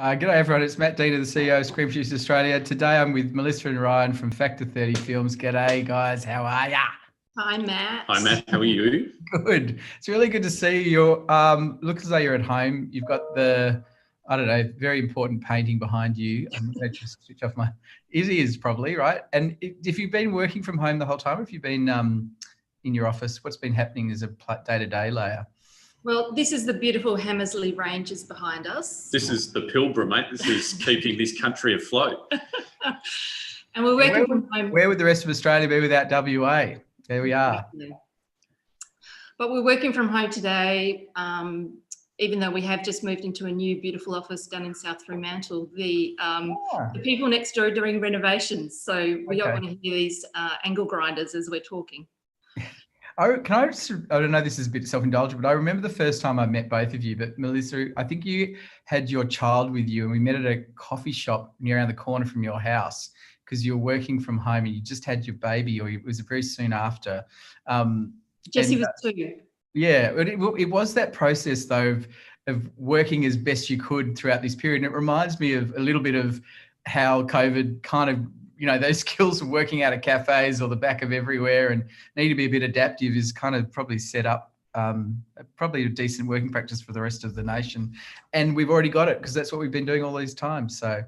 G'day everyone, it's Matt Deaner, the CEO of Screen Producers Australia. Today I'm with Melissa and Ryan from Factor 30 Films. G'day guys, how are ya? Hi Matt. Hi Matt, how are you? Good. It's really good to see you. Looks as though you're at home. You've got the, very important painting behind you. I'm going to just switch off my ears probably, right? And if you've been working from home the whole time, if you've been in your office, what's been happening as a day-to-day layer? Well, this is the beautiful Hammersley Ranges behind us. This is the Pilbara, mate. This is keeping this country afloat. And we're working from home. Where would the rest of Australia be without WA? There we are. But we're working from home today, even though we have just moved into a new beautiful office down in South Fremantle. The people next door are doing renovations, so we don't want to hear these angle grinders as we're talking. I don't know, this is a bit self-indulgent, but I remember the first time I met both of you, but Melissa, I think you had your child with you and we met at a coffee shop near around the corner from your house because you were working from home and you just had your baby, or it was very soon after. Jessie was 2. Yeah, but it was that process though of working as best you could throughout this period. And it reminds me of a little bit of how COVID kind of, those skills of working out of cafes or the back of everywhere and need to be a bit adaptive is kind of probably set up probably a decent working practice for the rest of the nation. And we've already got it because that's what we've been doing all these times. So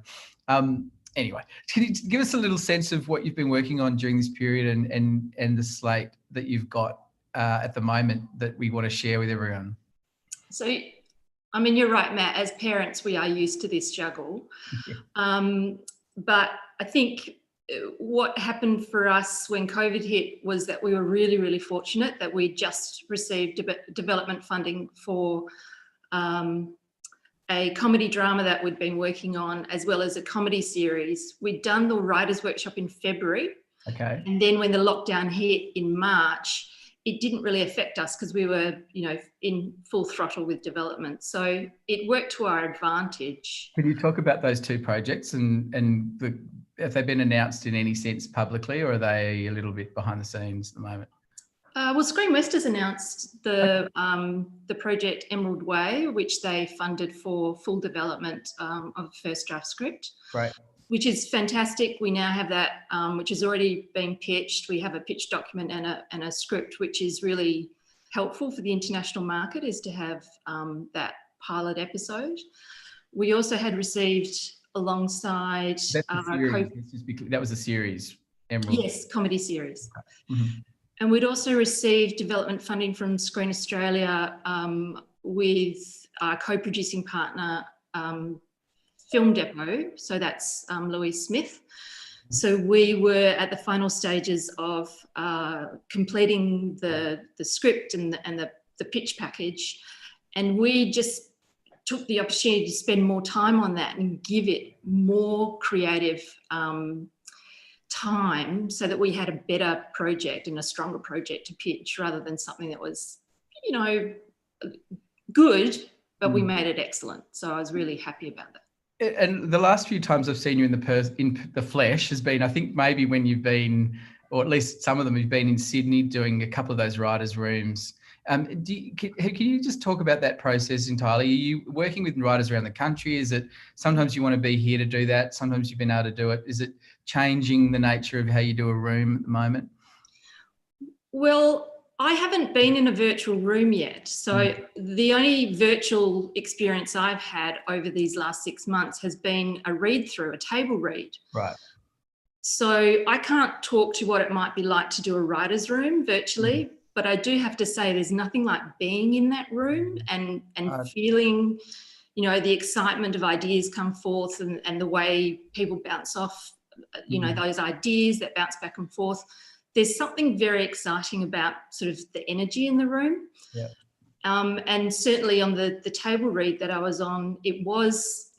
anyway, can you give us a little sense of what you've been working on during this period and the slate that you've got at the moment that we want to share with everyone? So, I mean, you're right, Matt. As parents, we are used to this juggle. But I think what happened for us when COVID hit was that we were really, really fortunate that we just received development funding for a comedy drama that we'd been working on, as well as a comedy series. We'd done the writers' workshop in February. Okay. And then when the lockdown hit in March, it didn't really affect us because we were, in full throttle with development. So it worked to our advantage. Can you talk about those two projects and have they been announced in any sense publicly, or are they a little bit behind the scenes at the moment? Well, Screen West has announced the project Emerald Way, which they funded for full development of a first draft script. Right. Which is fantastic. We now have that, which has already been pitched. We have a pitch document and a script, which is really helpful for the international market, is to have that pilot episode. We also had received alongside... That was a series, Emerald. Yes, comedy series. Mm-hmm. And we'd also received development funding from Screen Australia with our co-producing partner, Film Depot, so that's Louise Smith. So we were at the final stages of completing the script and the pitch package, and we just took the opportunity to spend more time on that and give it more creative time so that we had a better project and a stronger project to pitch rather than something that was, good, but we made it excellent. So I was really happy about that. And the last few times I've seen you in the flesh has been, I think maybe when you've been, or at least some of them have been in Sydney doing a couple of those writers' rooms. Can you just talk about that process entirely? Are you working with writers around the country? Is it sometimes you want to be here to do that? Sometimes you've been able to do it. Is it changing the nature of how you do a room at the moment? Well, I haven't been in a virtual room yet. So the only virtual experience I've had over these last 6 months has been a read through, a table read. Right. So I can't talk to what it might be like to do a writer's room virtually, but I do have to say there's nothing like being in that room and feeling, the excitement of ideas come forth and the way people bounce off, those ideas that bounce back and forth. There's something very exciting about sort of the energy in the room. Yeah. And certainly on the table read that I was on, it was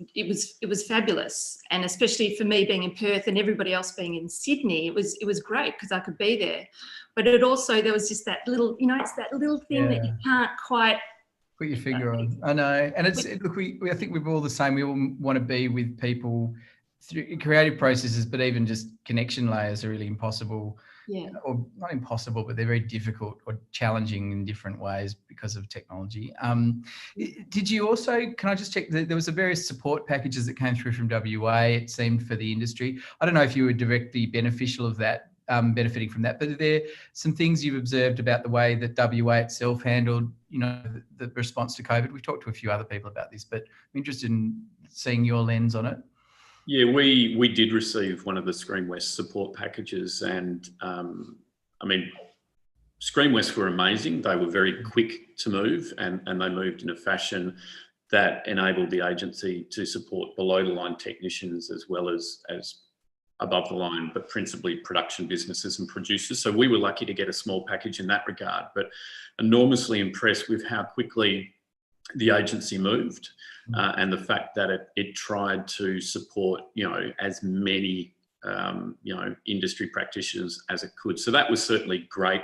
fabulous. And especially for me being in Perth and everybody else being in Sydney, it was great because I could be there. But there was just that little, it's that little thing that you can't quite put your finger on. I know. And I think we're all the same. We all want to be with people through creative processes, but even just connection layers are really impossible Yeah. or not impossible, but they're very difficult or challenging in different ways because of technology. Did you also, can I just check, there was a various support packages that came through from WA, it seemed, for the industry. I don't know if you were directly beneficial of that, benefiting from that, but are there some things you've observed about the way that WA itself handled, the response to COVID? We've talked to a few other people about this, but I'm interested in seeing your lens on it. Yeah, we did receive one of the Screen West support packages, and Screen West were amazing. They were very quick to move, and they moved in a fashion that enabled the agency to support below the line technicians as well as above the line, but principally production businesses and producers. So we were lucky to get a small package in that regard, but enormously impressed with how quickly the agency moved. And the fact that it tried to support, as many, industry practitioners as it could. So that was certainly great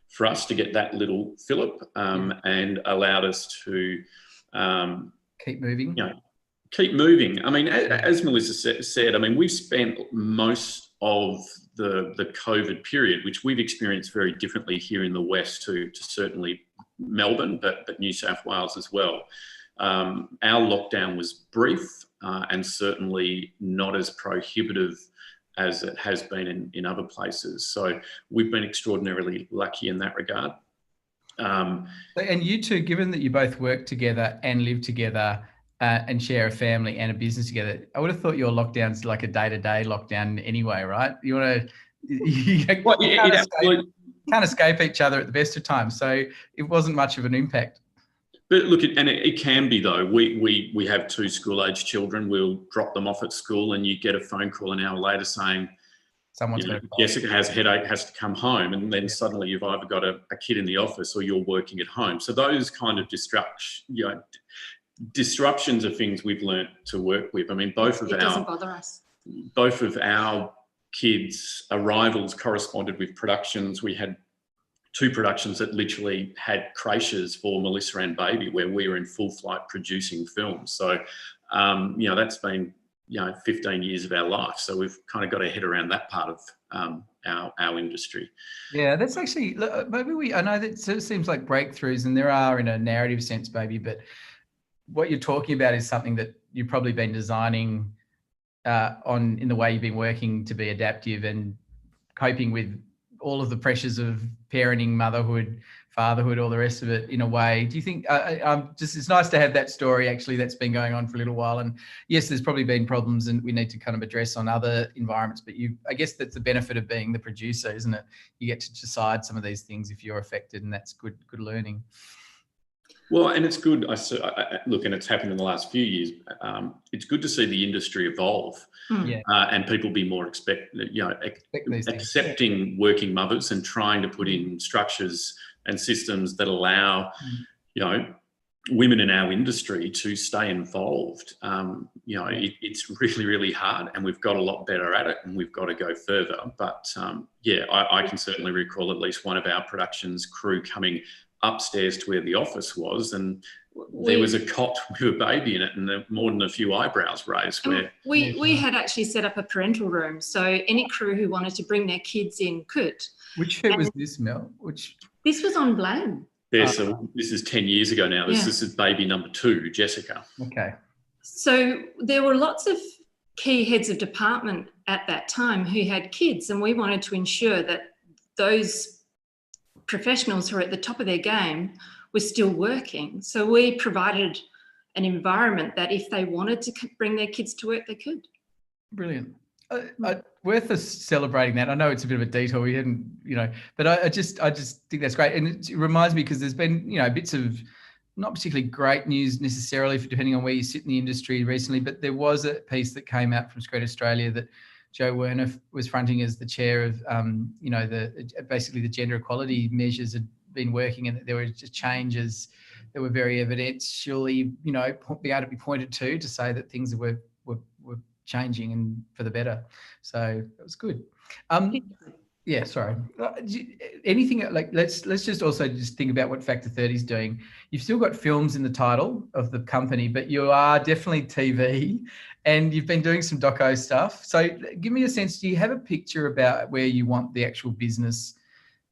for us to get that little fillip, and allowed us to keep moving. Keep moving. I mean, as Melissa said, we've spent most of the COVID period, which we've experienced very differently here in the West to certainly Melbourne, but New South Wales as well. Our lockdown was brief, and certainly not as prohibitive as it has been in other places. So we've been extraordinarily lucky in that regard. And you two, given that you both work together and live together, and share a family and a business together, I would have thought your lockdown's like a day-to-day lockdown anyway, right? You can't escape each other at the best of times. So it wasn't much of an impact. But look, and it can be though. We have 2 school-age children. We'll drop them off at school, and you get a phone call an hour later saying, Jessica has a headache, has to come home, and then suddenly you've either got a kid in the office or you're working at home. So those kind of disruptions are things we've learnt to work with. Both doesn't bother us. Both of our kids' arrivals corresponded with productions. We had 2 productions that literally had creches for Melissa and Baby, where we were in full flight producing films. So, that's been, 15 years of our life. So we've kind of got our head around that part of our industry. Yeah, that's actually, maybe I know that sort of seems like breakthroughs, and there are in a narrative sense, maybe, but what you're talking about is something that you've probably been designing in the way you've been working to be adaptive and coping with all of the pressures of parenting, motherhood, fatherhood, all the rest of it in a way. Do you think, it's nice to have that story actually that's been going on for a little while. And yes, there's probably been problems and we need to kind of address on other environments, but I guess that's the benefit of being the producer, isn't it? You get to decide some of these things if you're affected, and that's good learning. Well, and it's good. Look, and it's happened in the last few years. It's good to see the industry evolve, and people be more accepting working mothers and trying to put in structures and systems that allow, women in our industry to stay involved. It's really, really hard, and we've got a lot better at it, and we've got to go further. But I can certainly recall at least one of our productions crew coming upstairs to where the office was, and there was a cot with a baby in it, and more than a few eyebrows raised. We had actually set up a parental room, so any crew who wanted to bring their kids in could. Which show was this, Mel? This was on Blame. Yeah, so this is 10 years ago now. This is baby number 2, Jessica. Okay. So there were lots of key heads of department at that time who had kids, and we wanted to ensure that those professionals who are at the top of their game were still working. So we provided an environment that if they wanted to bring their kids to work, they could. Brilliant. Worth us celebrating that. I know it's a bit of a detour, we hadn't, but I just think that's great. And it reminds me, because there's been, bits of not particularly great news necessarily, depending on where you sit in the industry recently, but there was a piece that came out from Screen Australia that Joe Werner was fronting as the chair of, basically the gender equality measures had been working, and there were just changes that were very evidentially, be able to be pointed to say that things were changing and for the better. So it was good. Yeah, sorry. Anything like let's just also just think about what Factor 30 is doing. You've still got films in the title of the company, but you are definitely TV, and you've been doing some doco stuff. So give me a sense. Do you have a picture about where you want the actual business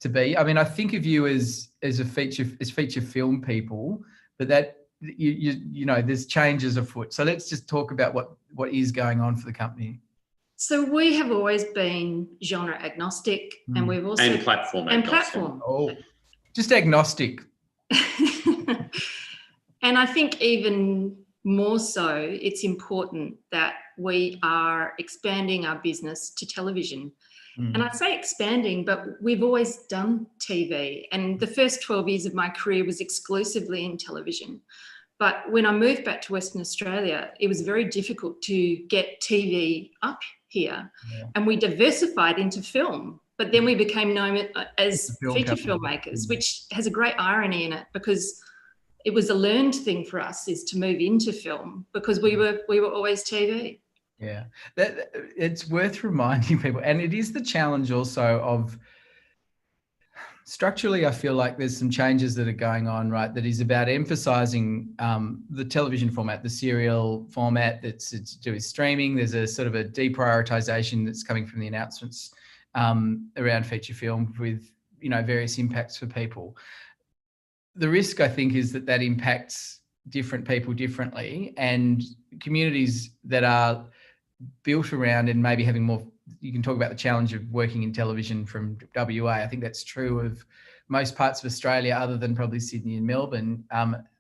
to be? I mean, I think of you as feature film people, but that you know there's changes afoot. So let's just talk about what is going on for the company. So we have always been genre agnostic, and we've also and platform agnostic. Oh, just agnostic. And I think even more so, it's important that we are expanding our business to television. And I say expanding, but we've always done TV. And the first 12 years of my career was exclusively in television. But when I moved back to Western Australia, it was very difficult to get TV up here. Yeah. And we diversified into film, but then we became known as feature filmmakers, which has a great irony in it, because it was a learned thing for us is to move into film, because we were always TV. Yeah, it's worth reminding people, and it is the challenge also of structurally, I feel like there's some changes that are going on, right? That is about emphasising the television format, the serial format that's to do with streaming. There's a sort of a deprioritisation that's coming from the announcements around feature film with, you know, various impacts for people. The risk, I think, is that impacts different people differently, and communities that are built around and maybe having more. You can talk about the challenge of working in television from WA. I think that's true of most parts of Australia, other than probably Sydney and Melbourne,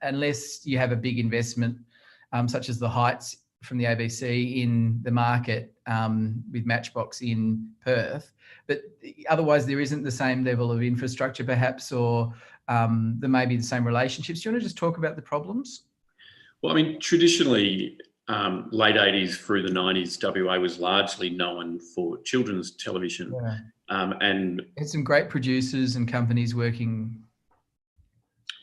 unless you have a big investment, such as the Heights from the ABC in the market with Matchbox in Perth. But otherwise, there isn't the same level of infrastructure, perhaps, or there may be the same relationships. Do you want to just talk about the problems? Well, I mean, traditionally, late 80s through the 90s, WA was largely known for children's television. Yeah. And had some great producers and companies working.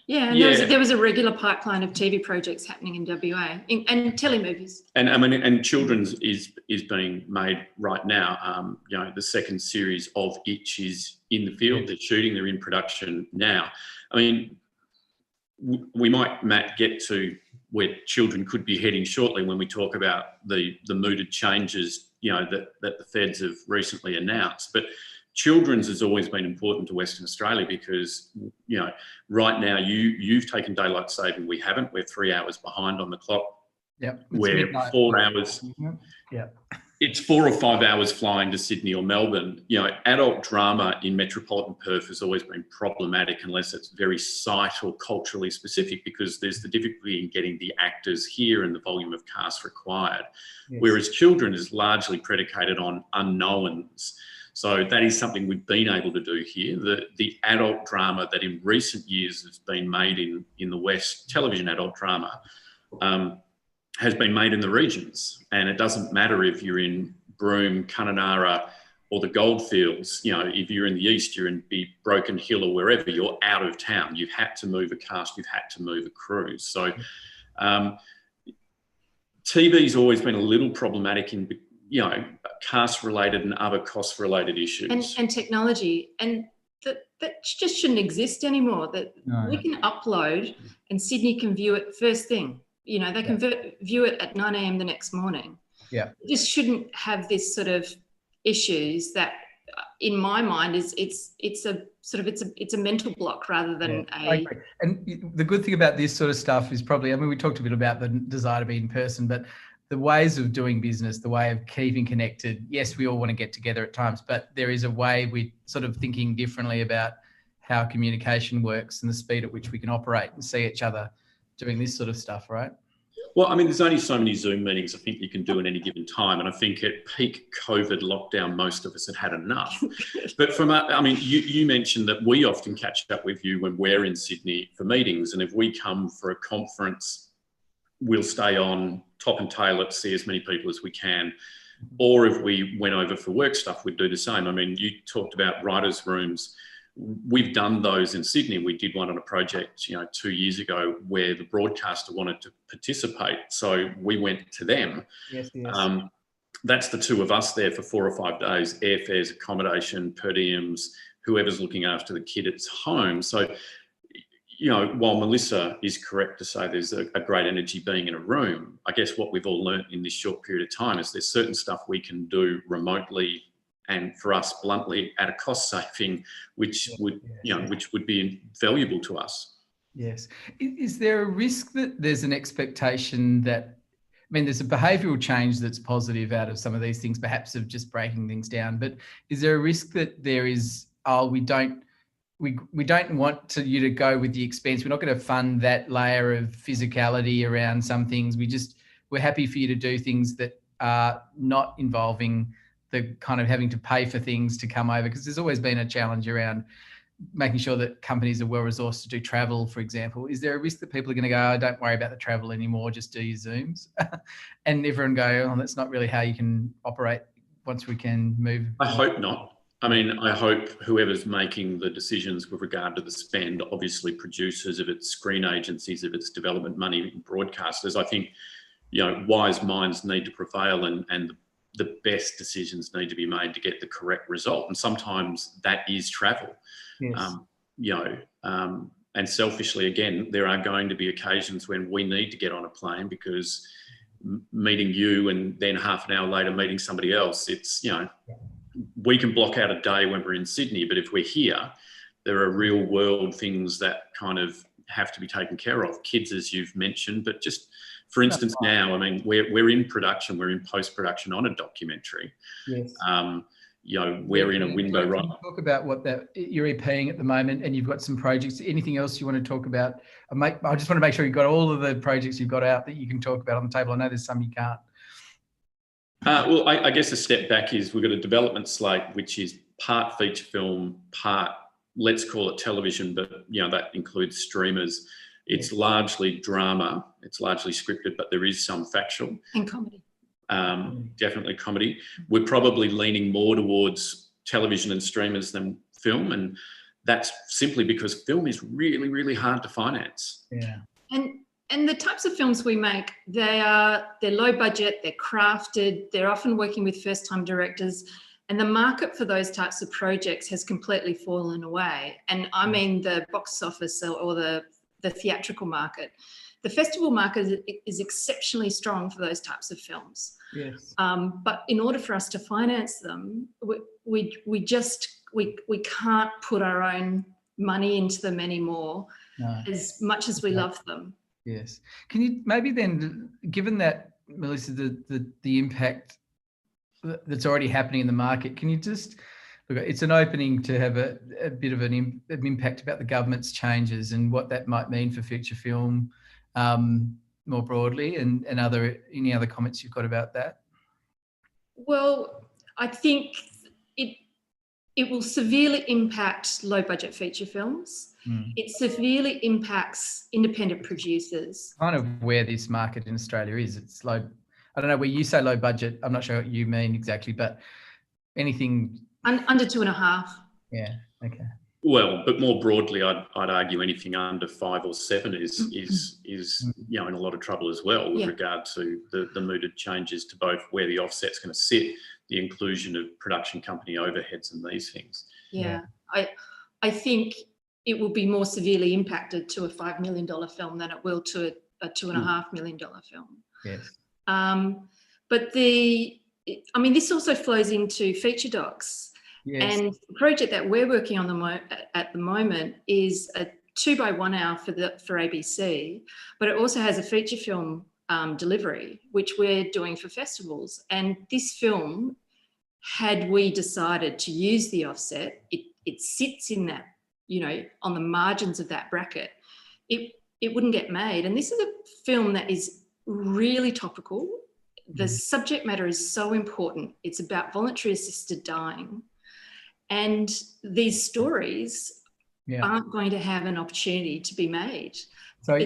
Yeah, and there was a regular pipeline of TV projects happening in WA and telemovies. And I mean, and children's is being made right now. You know, the second series of Itch is in the field. They're shooting. They're in production now. I mean, we might, Matt, get to where children could be heading shortly when we talk about the mooted changes, you know, that the feds have recently announced. But children's has always been important to Western Australia because, you know, right now you've taken daylight saving, we haven't. We're 3 hours behind on the clock. Yeah. We're 4 hours. Yeah. It's 4 or 5 hours flying to Sydney or Melbourne. You know, adult drama in metropolitan Perth has always been problematic unless it's very site or culturally specific, because there's the difficulty in getting the actors here and the volume of cast required. Yes. Whereas children is largely predicated on unknowns. So that is something we've been able to do here. The adult drama that in recent years has been made in the West, television adult drama, has been made in the regions. And it doesn't matter if you're in Broome, Kununurra or the Goldfields. You know, if you're in the East, you're in Broken Hill or wherever, you're out of town. You've had to move a cast, you've had to move a crew. So TV's always been a little problematic in, you know, cast-related and other cost-related issues. And technology. And that just shouldn't exist anymore. We can upload and Sydney can view it first thing. You know, they can view it at 9 a.m. the next morning. Yeah. It just shouldn't have this sort of issues that, in my mind, it's a mental block rather than I agree. And the good thing about this sort of stuff is probably, I mean, we talked a bit about the desire to be in person, but the ways of doing business, the way of keeping connected, yes, we all want to get together at times, but there is a way we're sort of thinking differently about how communication works and the speed at which we can operate and see each other doing this sort of stuff, right? Well, I mean, there's only so many Zoom meetings I think you can do at any given time. And I think at peak COVID lockdown, most of us had enough. But I mean, you mentioned that we often catch up with you when we're in Sydney for meetings. And if we come for a conference, we'll stay on top and tail it, see as many people as we can. Or if we went over for work stuff, we'd do the same. I mean, you talked about writers' rooms. We've done those in Sydney. We did one on a project, 2 years ago where the broadcaster wanted to participate. So we went to them. Yes. that's the two of us there for 4 or 5 days, airfares, accommodation, per diems, whoever's looking after the kid at home. So, you know, while Melissa is correct to say there's a great energy being in a room, I guess what we've all learnt in this short period of time is there's certain stuff we can do remotely, and for us, bluntly, at a cost saving, which would be valuable to us. Yes. Is there a risk that there's an expectation that, I mean, there's a behavioural change that's positive out of some of these things, perhaps of just breaking things down, but is there a risk that there is, we don't want you to go with the expense. We're not going to fund that layer of physicality around some things. We're happy for you to do things that are not involving the kind of having to pay for things to come over, because there's always been a challenge around making sure that companies are well resourced to do travel, for example. Is there a risk that people are going to go, oh, don't worry about the travel anymore, just do your Zooms? And everyone go, oh, that's not really how you can operate once we can move? I hope not. I mean, I hope whoever's making the decisions with regard to the spend, obviously producers, if it's screen agencies, if it's development money, broadcasters, I think, you know, wise minds need to prevail, and the best decisions need to be made to get the correct result. And sometimes that is travel. Yes. And selfishly, again, there are going to be occasions when we need to get on a plane because meeting you and then half an hour later meeting somebody else, it's, you know, we can block out a day when we're in Sydney, but if we're here, there are real world things that kind of have to be taken care of. Kids, as you've mentioned, but just for instance, now, I mean, we're in production, we're in post-production on a documentary. Yes. You know, we're in a window, right? Talk about what you're EPing at the moment, and you've got some projects. Anything else you want to talk about? I just want to make sure you've got all of the projects you've got out that you can talk about on the table. I know there's some you can't. Well, I guess a step back is we've got a development slate, which is part feature film, part, let's call it television, but, you know, that includes streamers. It's largely drama, it's largely scripted, but there is some factual. And comedy. Definitely comedy. We're probably leaning more towards television and streamers than film, and that's simply because film is really, really hard to finance. Yeah. And the types of films we make, they're low budget, they're crafted, they're often working with first-time directors, and the market for those types of projects has completely fallen away. And I mean the box office or the theatrical market. The festival market is exceptionally strong for those types of films. Yes. But in order for us to finance them, we can't put our own money into them anymore, as much as we love them. Yes. Can you maybe then, given that, Melissa, the impact that's already happening in the market, can you just look? It's an opening to have a bit of an impact about the government's changes and what that might mean for feature film more broadly, and any other comments you've got about that? Well, I think it will severely impact low budget feature films. It severely impacts independent producers. Kind of where this market in Australia is. It's low. I don't know where you say low budget. I'm not sure what you mean exactly, but anything under 2.5. Yeah. Okay. Well, but more broadly, I'd argue anything under 5 or 7 is you know, in a lot of trouble as well with regard to the mooted changes to both where the offset's going to sit, the inclusion of production company overheads and these things. Yeah. I think it will be more severely impacted to a $5 million film than it will to a $2.5 million film. Yes. But this also flows into feature docs. Yes. And the project that we're working on at the moment is a 2x1 hour for ABC, but it also has a feature film delivery, which we're doing for festivals. And this film, had we decided to use the offset, it sits in that, you know, on the margins of that bracket. It wouldn't get made. And this is a film that is really topical. The subject matter is so important. It's about voluntary assisted dying. And these stories aren't going to have an opportunity to be made. So,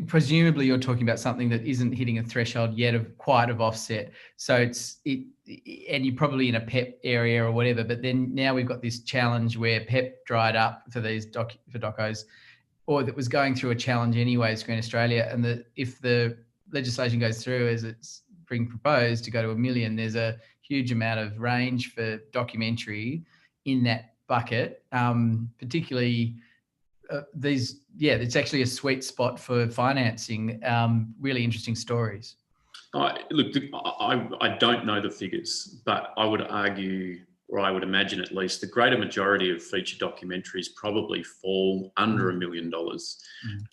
presumably you're talking about something that isn't hitting a threshold yet of offset. So and you're probably in a PEP area or whatever, but then now we've got this challenge where PEP dried up for these for docos, or that was going through a challenge anyway, Screen Australia, and if the legislation goes through as it's being proposed to go to $1 million. There's a huge amount of range for documentary in that bucket, particularly it's actually a sweet spot for financing really interesting stories. Look, I don't know the figures, but I would argue, or I would imagine at least, the greater majority of feature documentaries probably fall under $1 million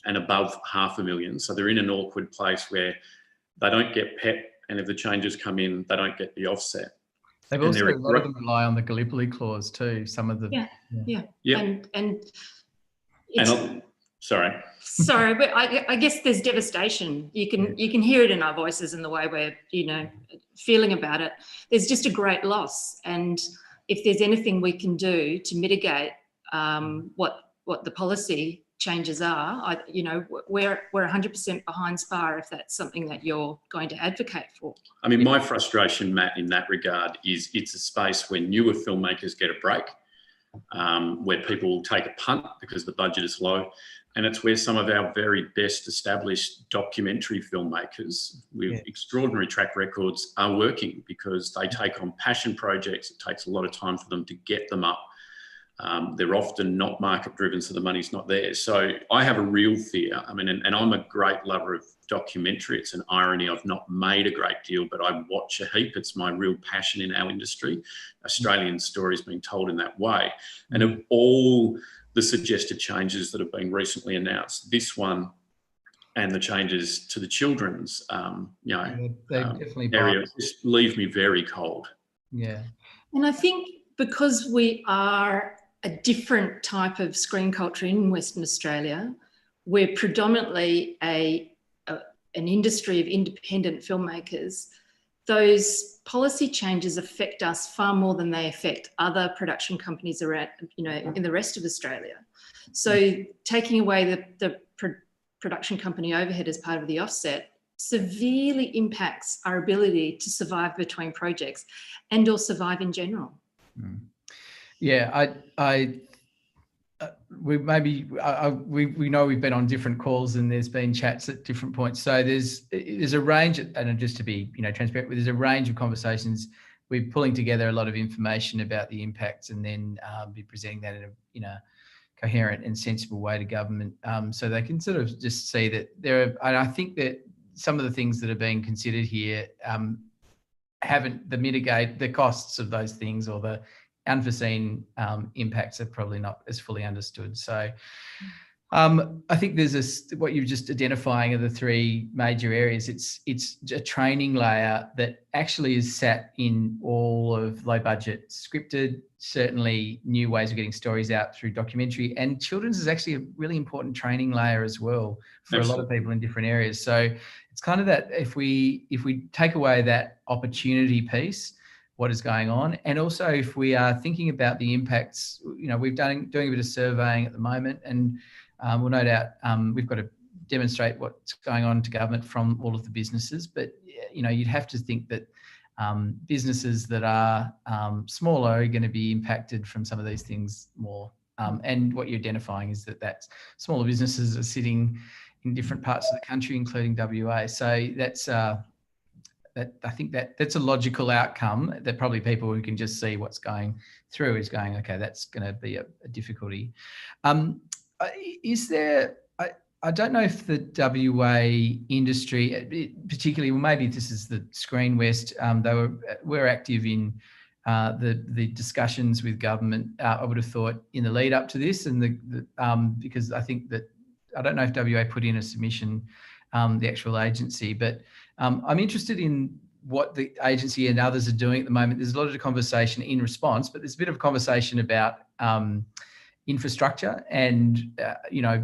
and above $500,000. So they're in an awkward place where they don't get PEP, and if the changes come in, they don't get the offset. They've also, a lot of them rely on the Gallipoli clause too. Some of them. Yeah. Sorry, but I guess there's devastation. You can hear it in our voices and the way we're feeling about it. There's just a great loss, and if there's anything we can do to mitigate what the policy changes are, we're 100% behind SPA if that's something that you're going to advocate for. I mean, my frustration, Matt, in that regard is it's a space where newer filmmakers get a break, where people take a punt because the budget is low. And it's where some of our very best established documentary filmmakers with extraordinary track records are working, because they take on passion projects. It takes a lot of time for them to get them up. They're often not market driven, so the money's not there. So I have a real fear. I mean, and I'm a great lover of documentary. It's an irony. I've not made a great deal, but I watch a heap. It's my real passion in our industry. Australian stories being told in that way. And of all the suggested changes that have been recently announced, this one and the changes to the children's area just leave me very cold. Yeah. And I think because we are a different type of screen culture in Western Australia, we're predominantly an industry of independent filmmakers. Those policy changes affect us far more than they affect other production companies around, in the rest of Australia. So taking away the production company overhead as part of the offset severely impacts our ability to survive between projects and or survive in general. Yeah, we know we've been on different calls and there's been chats at different points. So there's a range, and just to be transparent, there's a range of conversations. We're pulling together a lot of information about the impacts and then be presenting that in a coherent and sensible way to government, so they can sort of just see that there are. And I think that some of the things that are being considered here haven't mitigate the costs of those things, or the unforeseen impacts are probably not as fully understood. So I think there's what you're just identifying are the three major areas. It's a training layer that actually is sat in all of low budget scripted, certainly new ways of getting stories out through documentary, and children's is actually a really important training layer as well for a lot of people in different areas. So it's kind of that if we take away that opportunity piece, what is going on, and also if we are thinking about the impacts, we've doing a bit of surveying at the moment, and we'll no doubt we've got to demonstrate what's going on to government from all of the businesses. But you'd have to think that businesses that are smaller are going to be impacted from some of these things more. And what you're identifying is that smaller businesses are sitting in different parts of the country, including WA. So that's I think that's a logical outcome that probably people who can just see what's going through is going, okay, that's going to be a difficulty. Is there, I don't know if the WA industry, particularly, well, maybe this is the Screen West, they were active in the discussions with government, I would have thought, in the lead up to this, and because I think that, I don't know if WA put in a submission, the actual agency, but I'm interested in what the agency and others are doing at the moment. There's a lot of conversation in response, but there's a bit of conversation about infrastructure and,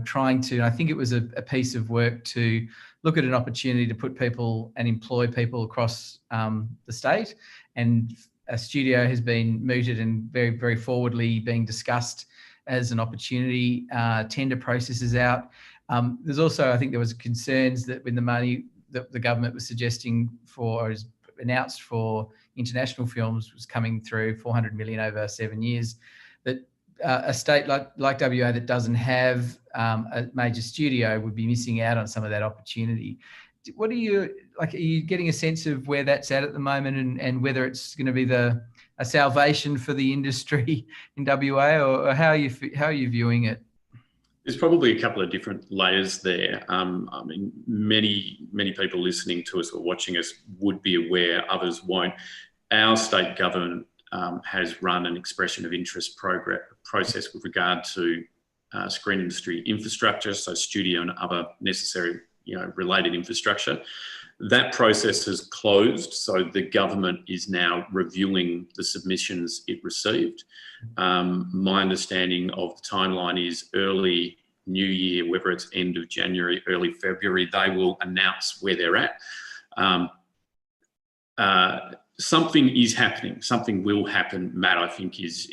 trying to, I think it was a piece of work to look at an opportunity to put people and employ people across the state. And a studio has been mooted and very, very forwardly being discussed as an opportunity. Tender process is out. There's also, I think there was concerns that when the money that the government was suggesting for, or is announced for international films was coming through, 400 million over 7 years, that a state like WA that doesn't have a major studio would be missing out on some of that opportunity. what are you like? Are you getting a sense of where that's at the moment, and whether it's going to be a salvation for the industry in WA, or how are you viewing it? There's probably a couple of different layers there. I mean, many people listening to us or watching us would be aware, others won't. Our state government has run an expression of interest process with regard to screen industry infrastructure, so studio and other necessary, related infrastructure. That process has closed, so the government is now reviewing the submissions it received. My understanding of the timeline is early New Year, whether it's end of January, early February, they will announce where they're at. Something is happening. Something will happen, Matt, I think is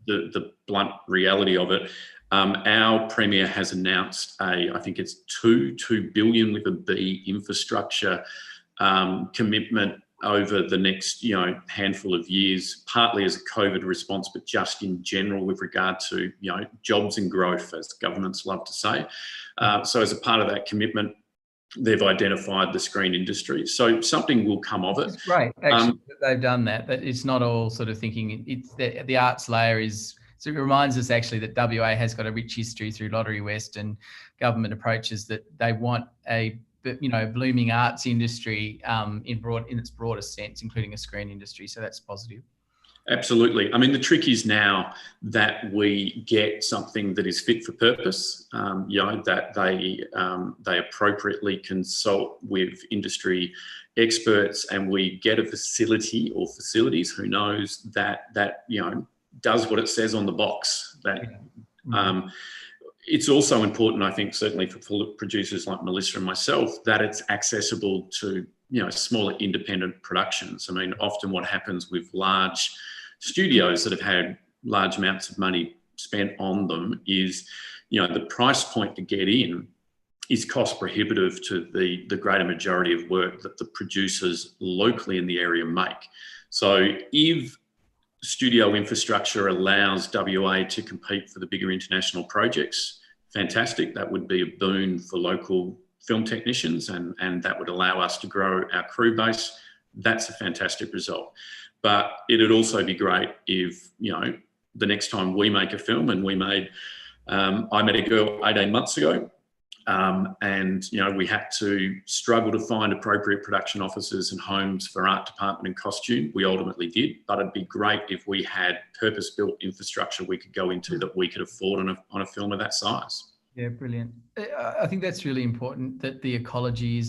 the blunt reality of it. Our Premier has announced I think it's $2 billion with a B infrastructure commitment over the next handful of years, partly as a COVID response, but just in general with regard to jobs and growth, as governments love to say. So as a part of that commitment, they've identified the screen industry. So something will come of it. It's great, actually, that they've done that. But it's not all sort of thinking. It's the arts layer is. So it reminds us actually that WA has got a rich history through Lottery West and government approaches that they want a blooming arts industry in its broadest sense, including a screen industry. So that's positive. Absolutely. I mean, the trick is now that we get something that is fit for purpose, that they appropriately consult with industry experts, and we get a facility or facilities, who knows, that does what it says on the box. It's also important, I think, certainly for producers like Melissa and myself, that it's accessible to smaller independent productions. I mean, often what happens with large studios that have had large amounts of money spent on them is, the price point to get in is cost prohibitive to the greater majority of work that the producers locally in the area make. So if studio infrastructure allows WA to compete for the bigger international projects, fantastic. That would be a boon for local film technicians, and that would allow us to grow our crew base. That's a fantastic result. But it'd also be great if, the next time we make a film, and we made I Met a Girl 18 months ago, and we had to struggle to find appropriate production offices and homes for art department and costume. We ultimately did, but it'd be great if we had purpose-built infrastructure we could go into that we could afford on a film of that size. Yeah, brilliant. I think that's really important, that the ecology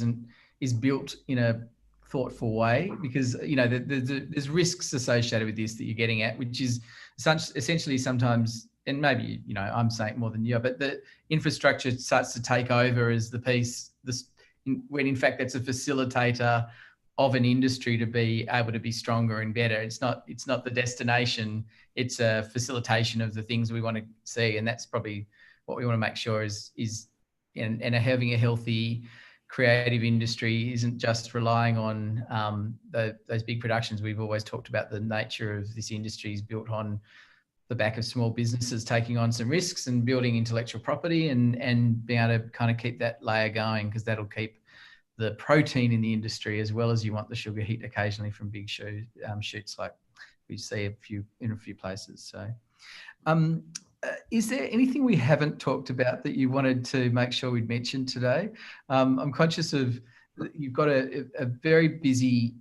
is built in a thoughtful way, because there's risks associated with this that you're getting at, which is essentially sometimes, and maybe I'm saying more than you, but the infrastructure starts to take over as the piece, when in fact that's a facilitator of an industry to be able to be stronger and better. It's not the destination, it's a facilitation of the things we want to see, and that's probably what we want to make sure is having a healthy creative industry isn't just relying on those big productions. We've always talked about the nature of this industry is built on the back of small businesses taking on some risks and building intellectual property and being able to kind of keep that layer going, because that'll keep the protein in the industry, as well as you want the sugar hit occasionally from big shoots like we see in a few places. So is there anything we haven't talked about that you wanted to make sure we'd mentioned today? I'm conscious of you've got a very busy,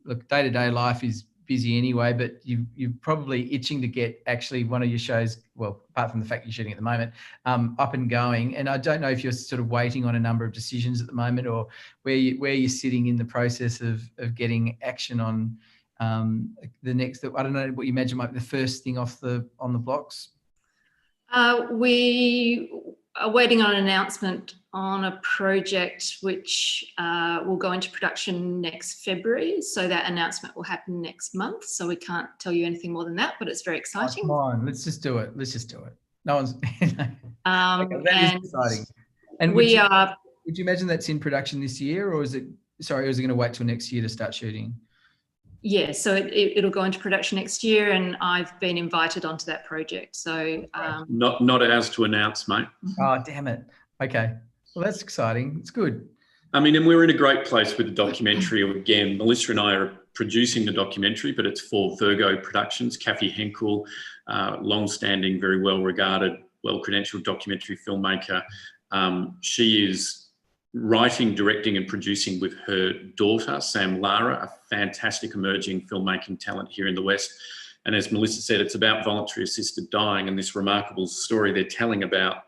look, day-to-day life is busy anyway, but you're probably itching to get actually one of your shows, well, apart from the fact you're shooting at the moment, up and going. And I don't know if you're sort of waiting on a number of decisions at the moment, or where you're sitting in the process of getting action on the next, I don't know what you imagine might be the first thing on the blocks. We are waiting on an announcement on a project which will go into production next February. So that announcement will happen next month. So we can't tell you anything more than that, but it's very exciting. Oh, come on, let's just do it. No one's. Okay, that is exciting. And would you imagine that's in production this year, or is it going to wait till next year to start shooting? Yeah, so it'll go into production next year, and I've been invited onto that project. So not ours to announce, mate. Oh, damn it. Okay, well, that's exciting. It's good. I mean, and we're in a great place with the documentary. Again, Melissa and I are producing the documentary, but it's for Virgo Productions. Kathy Henkel, long-standing, very well-regarded, well-credentialed documentary filmmaker. She is writing, directing and producing with her daughter, Sam Lara, a fantastic emerging filmmaking talent here in the West. And as Melissa said, it's about voluntary assisted dying and this remarkable story they're telling about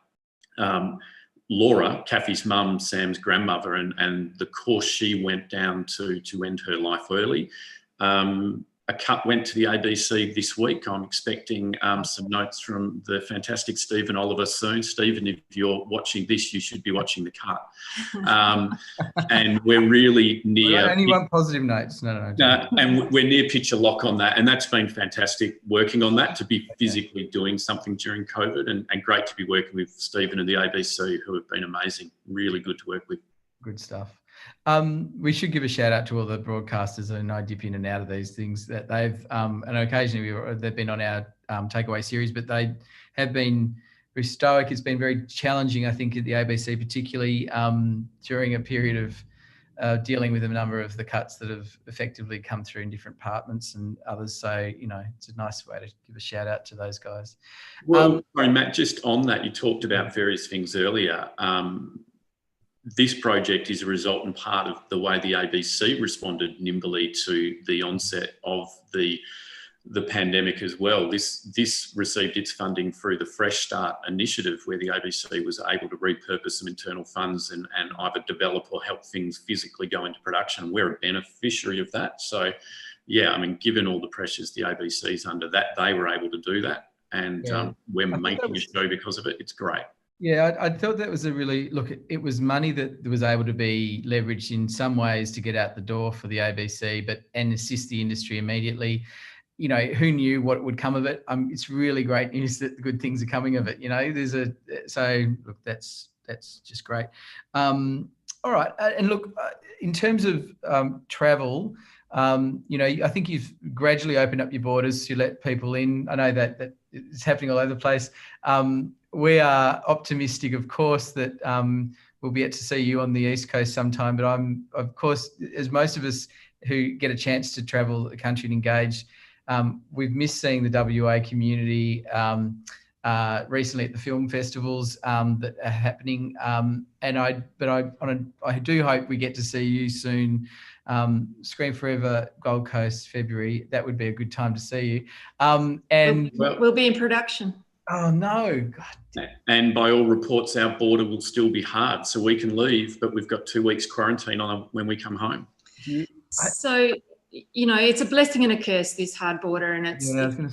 Laura, Kathy's mum, Sam's grandmother, and the course she went down to end her life early. A cut went to the ABC this week. I'm expecting some notes from the fantastic Stephen Oliver soon. Stephen, if you're watching this, you should be watching the cut. And we're really near... Well, only one positive notes. No. And we're near picture lock on that. And that's been fantastic working on that, to be physically doing something during COVID, and great to be working with Stephen and the ABC, who have been amazing. Really good to work with. Good stuff. We should give a shout out to all the broadcasters, and I dip in and out of these things, that they've, and occasionally they've been on our takeaway series, but they have been very stoic. It's been very challenging, I think, at the ABC, particularly during a period of dealing with a number of the cuts that have effectively come through in different departments and others. So, you know, it's a nice way to give a shout out to those guys. Well, sorry, Matt, just on that, you talked about various things earlier. This project is a result and part of the way the ABC responded nimbly to the onset of the pandemic as well. This received its funding through the Fresh Start initiative, where the ABC was able to repurpose some internal funds and either develop or help things physically go into production. We're a beneficiary of that. So, yeah, I mean, given all the pressures the ABC's under, that they were able to do that. And we're making a show because of it. It's great. Yeah, I thought that was a really, look, it was money that was able to be leveraged in some ways to get out the door for the ABC, and assist the industry immediately. You know, who knew what would come of it? It's really great news that good things are coming of it. You know, so look, that's just great. All right, and look, in terms of travel, you know, I think you've gradually opened up your borders to let people in. I know that it's happening all over the place. We are optimistic, of course, that we'll be able to see you on the East Coast sometime. But I'm, of course, as most of us who get a chance to travel the country and engage, we've missed seeing the WA community recently at the film festivals that are happening. And I do hope we get to see you soon. Screen Forever, Gold Coast, February. That would be a good time to see you. And we'll be in production. Oh no! God. And by all reports, our border will still be hard, so we can leave, but we've got 2 weeks quarantine on when we come home. So, you know, it's a blessing and a curse, this hard border, and it's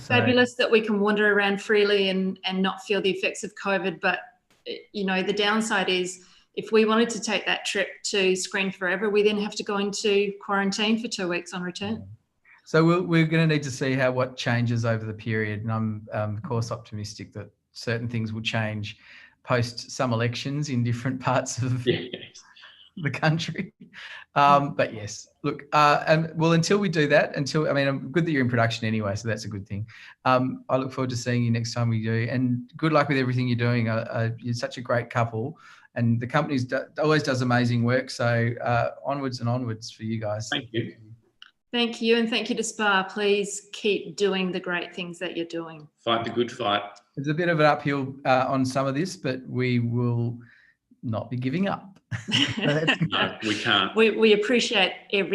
fabulous that we can wander around freely and not feel the effects of COVID. But, you know, the downside is, if we wanted to take that trip to Screen Forever, we then have to go into quarantine for 2 weeks on return. So we're going to need to see what changes over the period. And I'm, of course, optimistic that certain things will change post some elections in different parts of the country. But yes, look, until we do that, I'm good that you're in production anyway, so that's a good thing. I look forward to seeing you next time we do. And good luck with everything you're doing. You're such a great couple. And the company always does amazing work. So onwards and onwards for you guys. Thank you. Thank you. And thank you to SPA. Please keep doing the great things that you're doing. Fight the good fight. There's a bit of an uphill on some of this, but we will not be giving up. No, we can't. We appreciate everything.